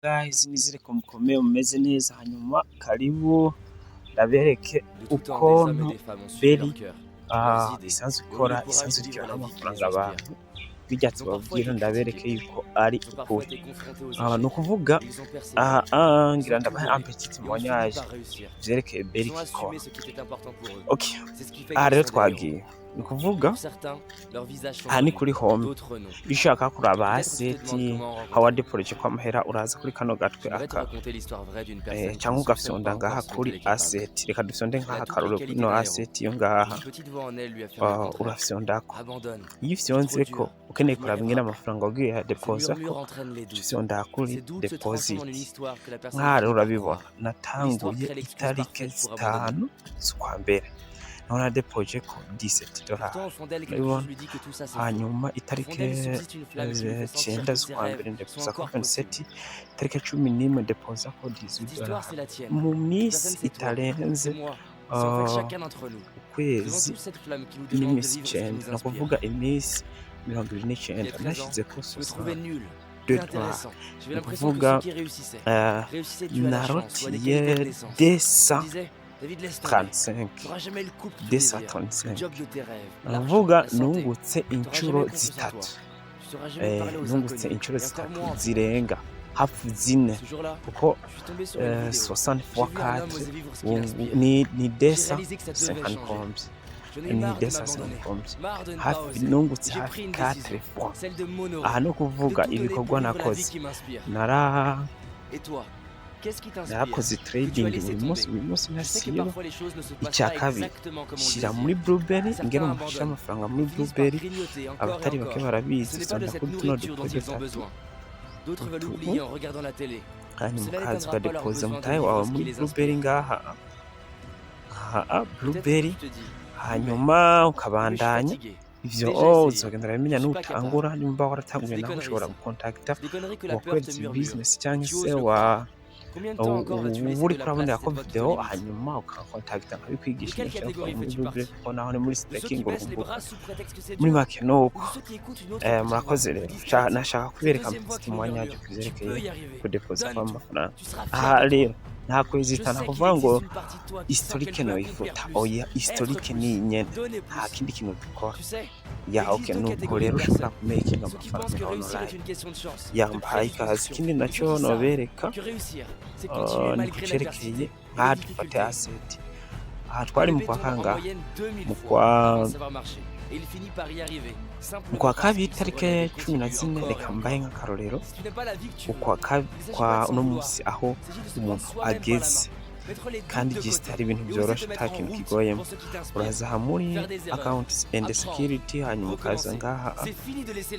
Guys, nizere ko mukomeye mumeze neza, hanyuma karibu ndabereke ukuntu Beri isanzwe ikora, isanzwe iryohera amafaranga abantu. Bijya tubabwira ndabereke yuko ari ukuri. Ni ukuvuga ngira ndabahe un petit témoignage vyerekeye Beri ikora. Okay, aha rero twagiye ni ukuvuga aha ni kuri home. Iyo ushaka kuraba aseti hawadi project kwa mahera uraza kuri kano gatwe aka cyangwa ugafyonda ngaha kuri asset. Reka dufyonde ngaha karore kuri no asset yo ngaha urafyondako. Iyo ufyonze ko ukeneye kuraba ingene amafaranga wagiye ya deposit ko ufyonda kuri deposit. Nk'aha rero urabibona natanguye itarike 5 z'ukwa mbere nona deposit ko $17. Hanyuma itarike 9 z'ukwa mbere deposit ko 27, itarike 11 deposit ko $18. Mu minsi itarenze ukwezi n'iminsi 9, ni ukuvuga iminsi 29 nashize ko $2. Ni ukuvuga narotiye 235 navuga nungutse inshuro zitatu zirenga hafi zine kuko 60 fois 4 ni 250 combs ni 250 combs hafi nungutse hafi 4 fois. Aha no kuvuga ibikorwa nakoze narakoze trading uyu munsi nasiba icya kabiri shira muri Blueberry ingene umusha amafaranga muri Blueberry abatari bake barabizi sonda kuri tuno deposit hanyuma ukaza ukadepoza mutahe wawe muri Blueberry ngaha Blueberry, hanyuma ukabandanya ivyo uzogenda uramenya n'utangura nimba waratanguye naho ushobora gukontakta uwakwezi business cyangwa se uri kurabona yako video hanyuma ukakontakta nkabikwigisha muri Google ko naho ni muri staking muri make nuko murakoze rero nashaka kubereka testimony yaje kuzerekeye ku deposit amafaranga. Aha rero nta kwezitana kuvuga ngo historique no ifuta oya historique ni nyene nta kindi kintu dukora ya okay nuko rero ushobora kumakinga amafaranga online yambaye ikazi. Ikindi nacyo nobereka ni kucerekeye nka dufate asset. Aha twari mu kwa kanga kwa kabiri tarike 14 reka mbaye nk'akarorero kwa uno munsi aho umuntu ageze kandi gist hari ibintu byoroshe nta kintu kigoyemo. Uraza muri accounts and security hanyuma ukaza ngaha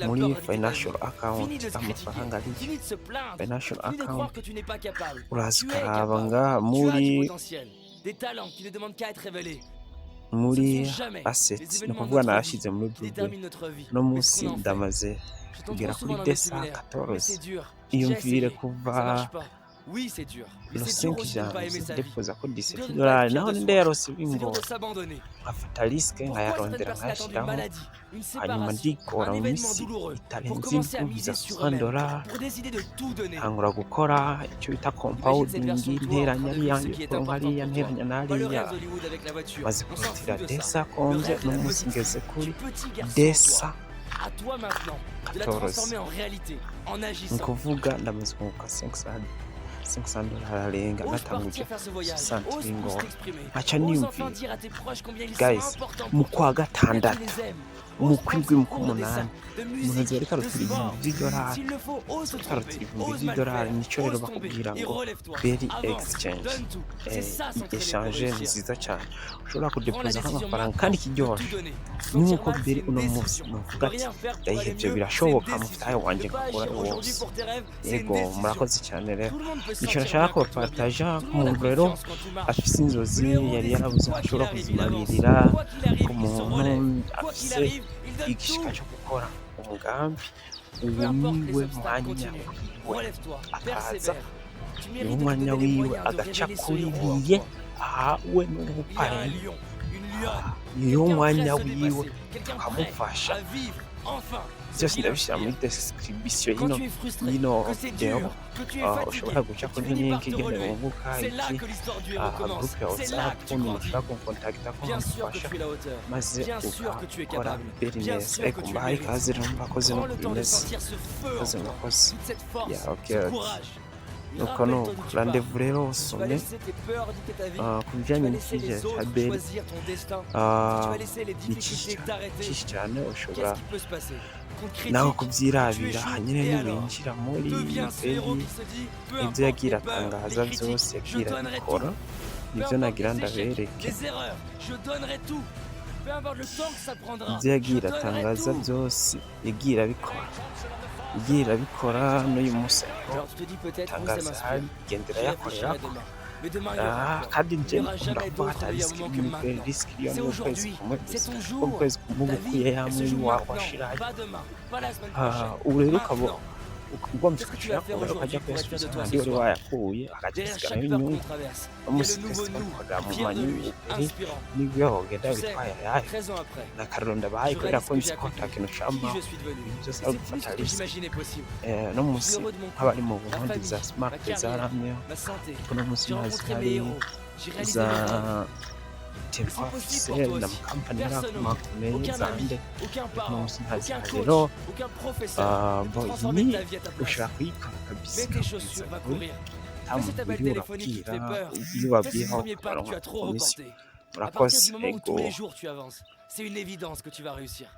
muri financial account amafaranga ari financial account uraza ukaraba ngaha muri assets. Ni ukuvuga narashize muri Blueberry no munsi ndamaze kugera kuri 214. Iyumvire kuva le 5 janvier deposa ko $17 naho ndeyarose bingo afata risk nkayarondera nkashiraho hanyuma ndikora mu minsi itarenze kubiza $100 ntangura gukora icyo bita compounding nteranya yanjye ko nkariya nteranya nariya maze kutira desa konje no munsi ngeze kuri desa nkuvuga ndamaze kunguka $500 arenga natanguje santingo acha niyumvira guys mu kwa gatandatu mu kwindwi mu kumunani umuntu azereka rutiri $10 nico rero bakubwira ngo Beri exchange exchange nziza cyane ushobora kudepoza amafaranga kandi kiryoshye nuko Beri uno munsi nuvuga ati ndayihebye birashoboka mufitaye wanje gukora wose. Yego murakoze cyane rero nico nashaka ko partage umuntu rero afise inzozi yari yarabuze ashobora kuzimaririra ku muntu afise igishika cyo gukora umugambi uwumiwe mwanya akaza umwanya wiwe agaca kuriye ahawe n'ubupare niyo mwanya wiwe tukamufasha Enfin, ce byose vilain ndabishyira muri sbire. description Quand tu es frustré, y'ino que c'est video, dur, que tu es fatigué, ushobora guca que tu kuri finis par link te igenda relever, bunguka c'est là iki que l'histoire du héros commence. groupe ya C'est là WhatsApp que tu umuntu grandis. ushobora kunkontakita ko Bien sûr que nkamufasha tu es la hauteur. maze Bien sûr que tu es ugakora capable. beri Bien neza sûr ariko que tu le mbahaye mérites. ikaze rero mbakoze Prends nuko le temps de bimeze sentir ce feu en mbakoze toi, mwakoze toute cette force, ya ce okay courage. nuko nuko Rappelle-toi d'où tu pars. randevu rero Tu vas usome laisser tes peurs dicter ta vie. ku Tu bijyanye vas laisser n'ikigega les cya autres beri choisir ton destin. Tu vas laisser les ni difficultés t'arrêter. cyinshi cyane ushobora Qu'est-ce qui peut se passer? Qu'on te nawe critique, que tu kubyirabira échoues, hanyine et alors? niwinjira muri Deviens ce héros beri qui se dit, peu ibyo importe yagiye les peurs, les atangaza critiques, byose je yagiye donnerai abikora tout. Peu nibyo importe nagira les échecs, ndabereke les erreurs, je donnerai tout. Peu importe le temps que ça prendra, ibyo je yagiye donnerai atangaza tout. byose yagiye abikora yagiye abikora n'uyu munsi ariho Alors tu te dis peut-être, oui, ça atangaza m'inspire. igendera J'y yakorera réfléchirai demain. Mais demain, il y aura encore. kandi Il nje n'y aura nkunda jamais kuvuga d'autre ati meilleur moment que maintenant. risiki iriyo C'est ni ukwezi aujourd'hui, kumwe c'est gusa ton kuko jour. ukwezi kumwe Ta gukuye vie, ya elle se muri joue wawe maintenant, washirayo pas demain, pas la semaine prochaine. ubu rero ukaba Maintenant. ugombye Qu'est-ce que tu vas faire kwishyura ukajya aujourd'hui pour être fier de kuyasubiza toi ahandi ce wari soir? wayakuye Derrière agasigaraho chaque peur inyungu qu'on traverse, il y a le umunsi nouveau twese nous, twakorera mu fier de lui, manyubiri inspirant. n'ibyo wogenda Tu sais, bitwaye ayahe 13 ans après, ni akariro ndabahaye je kubera réalise ko que nzi j'ai ko nta accompli, kintu qui cama je suis devenu. ibintu byose Et ari c'est plus ugufata que risiki j'imaginais possible. no Je munsi suis heureux de mon nk'abari mu couple, ma burundi za famille, smart ma carrière, zaramyeho ma santé. uno munsi J'ai ntazi rencontré hari mes héros. J'ai réalisé za mes rêves. tempo C'est possible afise pour toi na aussi. makampani Personne makomeye aucun zande ami, aucun uno parent, munsi ntazi aucun hari coach, rero aucun professeur ne peut bo transformer iyi ta vie à ta place. ushobora kuyikora kabisa Mets tes chaussures, va courir. nta Fais muntu cet appel uriho téléphonique qui te fait urabwira peur. iyo Fais ce ubabwiyeho premier pas que tu ukaronka as trop komisiyo reporté. À murakoze partir du moment où ego tous les jours tu avances, c'est une évidence que tu vas réussir.